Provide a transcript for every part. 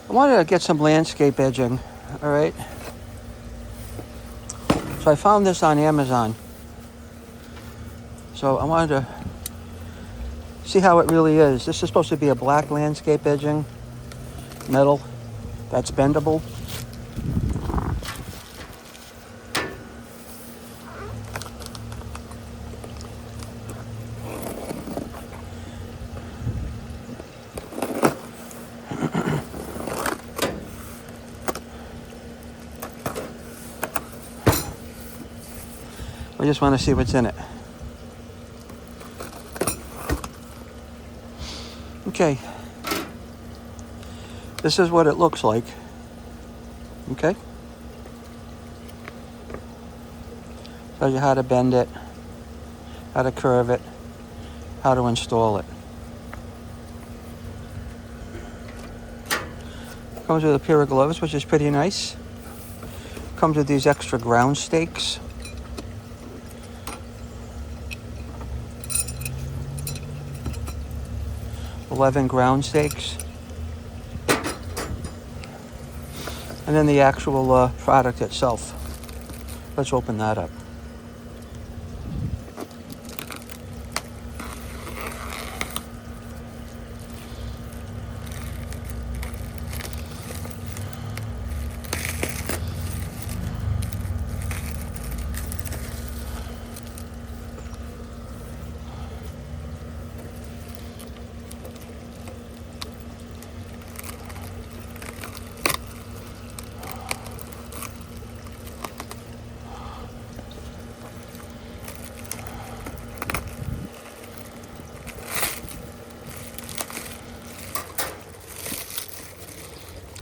I wanted to get some landscape edging, all right? So I found this on Amazon. So I wanted to see how it really is. This is supposed to be a black landscape edging, metal, that's bendable. I just want to see what's in it. Okay. This is what it looks like. Okay. Tells you how to bend it, how to curve it, how to install it. Comes with a pair of gloves, which is pretty nice. Comes with these extra ground stakes. $11 ground stakes. And then the actual product itself. Let's open that up.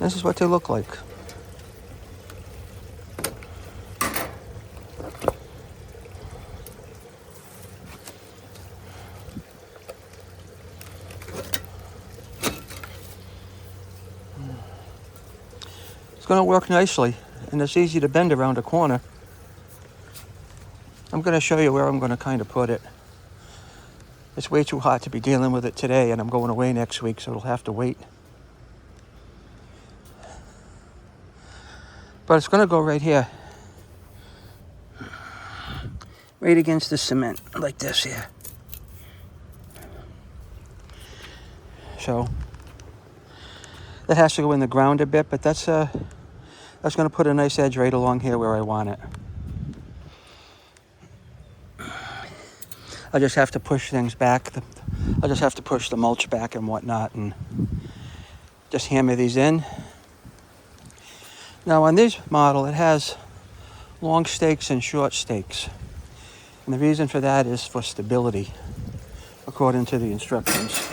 This is what they look like. It's going to work nicely, and it's easy to bend around a corner. I'm going to show you where I'm going to kind of put it. It's way too hot to be dealing with it today, and I'm going away next week, so it'll have to wait. But it's going to go right here. Right against the cement, like this here. So, that has to go in the ground a bit, but that's going to put a nice edge right along here where I want it. I just have to push things back. I just have to push the mulch back and whatnot, and just hammer these in. Now on this model, it has long stakes and short stakes. And the reason for that is for stability, according to the instructions.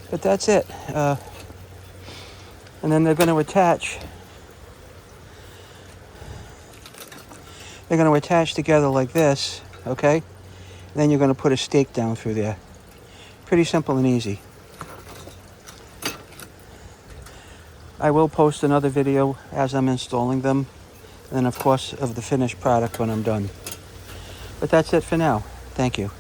But that's it. And then they're going to attach. They're going to attach together like this, okay? And then you're going to put a stake down through there. Pretty simple and easy. I will post another video as I'm installing them, and then of course of the finished product when I'm done. But that's it for now. Thank you.